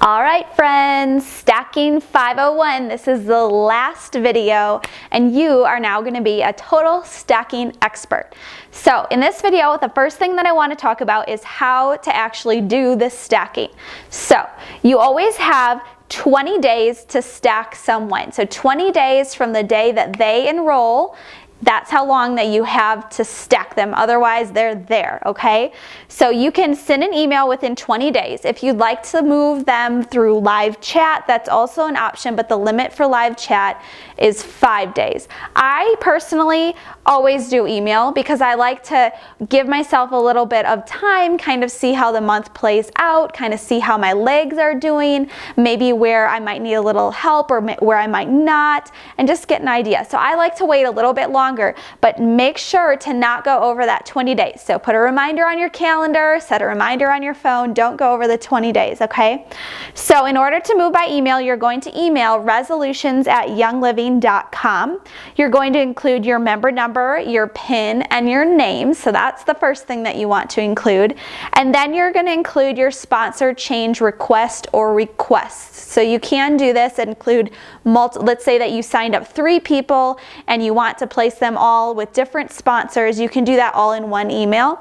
All right, friends, Stacking 501. This is the last video, and you are now going to be a total stacking expert. So in this video, the first thing that I want to talk about is how to actually do this stacking. So you always have 20 days to stack someone. So 20 days from the day that they enroll. That's how long that you have to stack them. Otherwise, they're there, okay? So you can send an email within 20 days. If you'd like to move them through live chat, that's also an option, but the limit for live chat is 5 days. I personally always do email because I like to give myself a little bit of time, kind of see how the month plays out, kind of see how my legs are doing, maybe where I might need a little help or where I might not, and just get an idea. So I like to wait a little bit longer, but make sure to not go over that 20 days. So put a reminder on your calendar, set a reminder on your phone, don't go over the 20 days, okay? So in order to move by email, you're going to email resolutions@youngliving.com. You're going to include your member number, your PIN, and your name. So that's the first thing that you want to include. And then you're going to include your sponsor change request or requests. So you can do this and include let's say that you signed up 3 people and you want to place them all with different sponsors. You can do that all in one email.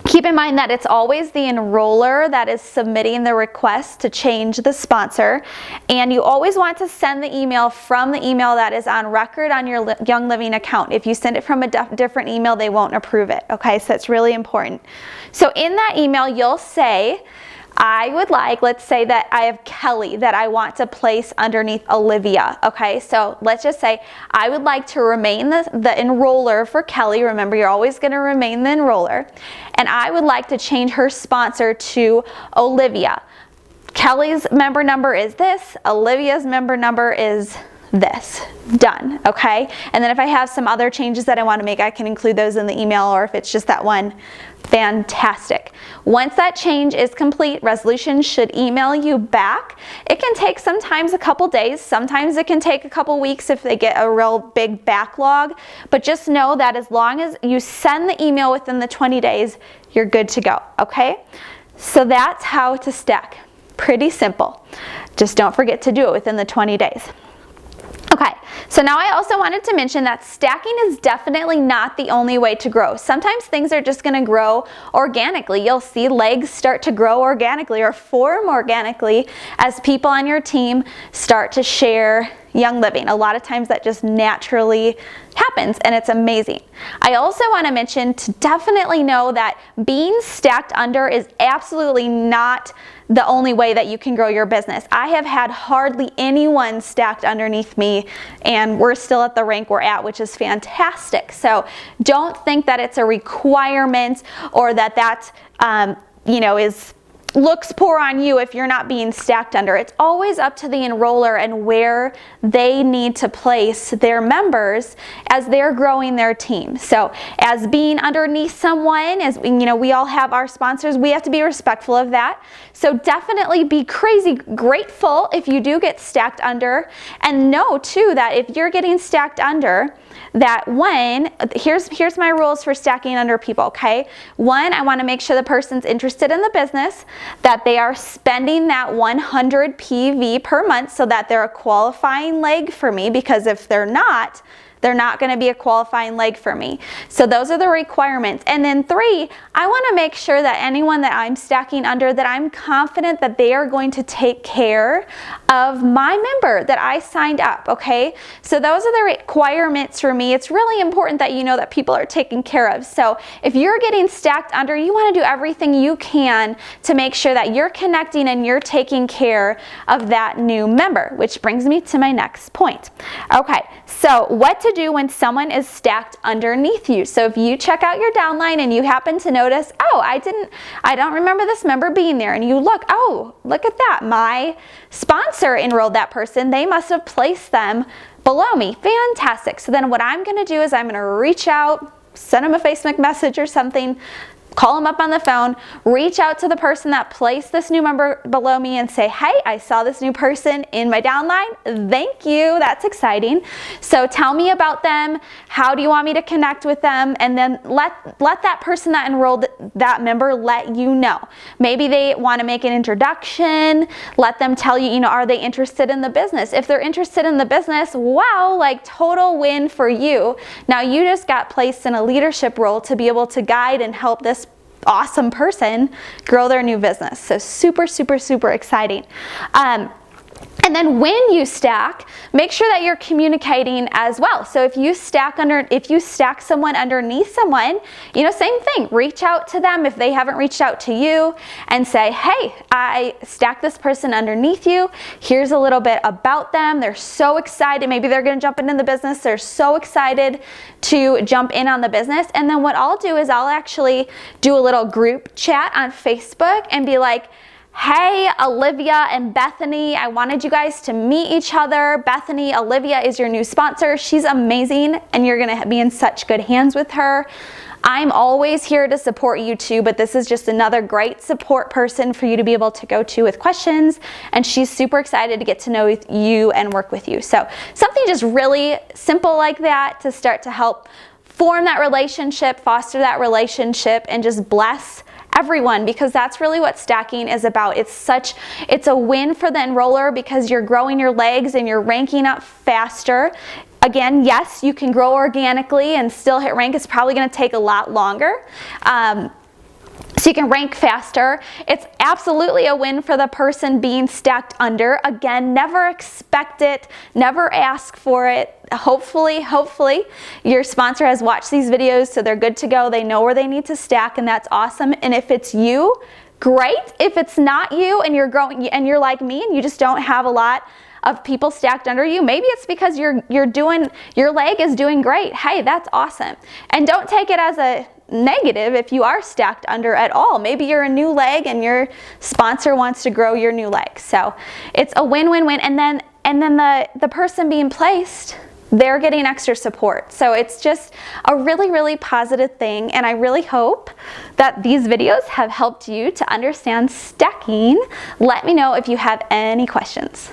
Keep in mind that it's always the enroller that is submitting the request to change the sponsor, and you always want to send the email from the email that is on record on your Young Living account. If you send it from a different email, they won't approve it, okay? So that's really important. So in that email, you'll say, I would like, let's say that I have Kelly that I want to place underneath Olivia, okay? So let's just say I would like to remain the enroller for Kelly. Remember, you're always going to remain the enroller. And I would like to change her sponsor to Olivia. Kelly's member number is this. Olivia's member number is this. Done, okay? And then if I have some other changes that I want to make, I can include those in the email, or if it's just that one, fantastic. Once that change is complete, Resolution should email you back. It can take sometimes a couple days, sometimes it can take a couple weeks if they get a real big backlog, but just know that as long as you send the email within the 20 days, you're good to go, okay? So that's how to stack. Pretty simple. Just don't forget to do it within the 20 days. Okay, so now I also wanted to mention that stacking is definitely not the only way to grow. Sometimes things are just going to grow organically. You'll see legs start to grow organically or form organically as people on your team start to share Young Living. A lot of times that just naturally happens, and it's amazing. I also want to mention to definitely know that being stacked under is absolutely not the only way that you can grow your business. I have had hardly anyone stacked underneath me, and we're still at the rank we're at, which is fantastic. So don't think that it's a requirement or that looks poor on you if you're not being stacked under. It's always up to the enroller and where they need to place their members as they're growing their team. So as being underneath someone, as we all have our sponsors, we have to be respectful of that. So definitely be crazy grateful if you do get stacked under, and know too that if you're getting stacked under, that here's my rules for stacking under people, okay? 1, I want to make sure the person's interested in the business, that they are spending that 100 PV per month so that they're a qualifying leg for me, because if they're not going to be a qualifying leg for me. So those are the requirements. And then 3, I want to make sure that anyone that I'm stacking under, that I'm confident that they are going to take care of my member that I signed up, okay? So those are the requirements for me. It's really important that you know that people are taken care of. So if you're getting stacked under, you want to do everything you can to make sure that you're connecting and you're taking care of that new member, which brings me to my next point. Okay, so what to do when someone is stacked underneath you. So if you check out your downline and you happen to notice, oh, I don't remember this member being there, and you look, oh, look at that, my sponsor enrolled that person, they must have placed them below me. Fantastic. So then what I'm going to do is I'm going to reach out, send them a Facebook message or something, call them up on the phone, reach out to the person that placed this new member below me and say, hey, I saw this new person in my downline. Thank you. That's exciting. So tell me about them. How do you want me to connect with them? And then let that person that enrolled that member let you know. Maybe they want to make an introduction. Let them tell you, are they interested in the business? If they're interested in the business, wow, like total win for you. Now you just got placed in a leadership role to be able to guide and help this awesome person grow their new business. So super, super, super exciting. And then when you stack, make sure that you're communicating as well. So if you stack someone underneath someone, same thing. Reach out to them if they haven't reached out to you and say, hey, I stacked this person underneath you. Here's a little bit about them. They're so excited. Maybe they're going to jump into the business. They're so excited to jump in on the business. And then what I'll do is I'll actually do a little group chat on Facebook and be like, hey, Olivia and Bethany, I wanted you guys to meet each other. Bethany, Olivia is your new sponsor. She's amazing and you're gonna be in such good hands with her. I'm always here to support you too, but this is just another great support person for you to be able to go to with questions, and she's super excited to get to know you and work with you. So something just really simple like that to start to help form that relationship, foster that relationship, and just bless everyone, because that's really what stacking is about. It's a win for the enroller because you're growing your legs and you're ranking up faster. Again, yes, you can grow organically and still hit rank. It's probably going to take a lot longer. So you can rank faster. It's absolutely a win for the person being stacked under. Again, never expect it, never ask for it. Hopefully your sponsor has watched these videos so they're good to go. They know where they need to stack, and that's awesome. And if it's you, great. If it's not you and you're growing and you're like me and you just don't have a lot of people stacked under you, maybe it's because your leg is doing great. Hey, that's awesome. And don't take it as a negative if you are stacked under at all. Maybe you're a new leg and your sponsor wants to grow your new leg. So it's a win-win-win. And then the person being placed, they're getting extra support. So it's just a really, really positive thing. And I really hope that these videos have helped you to understand stacking. Let me know if you have any questions.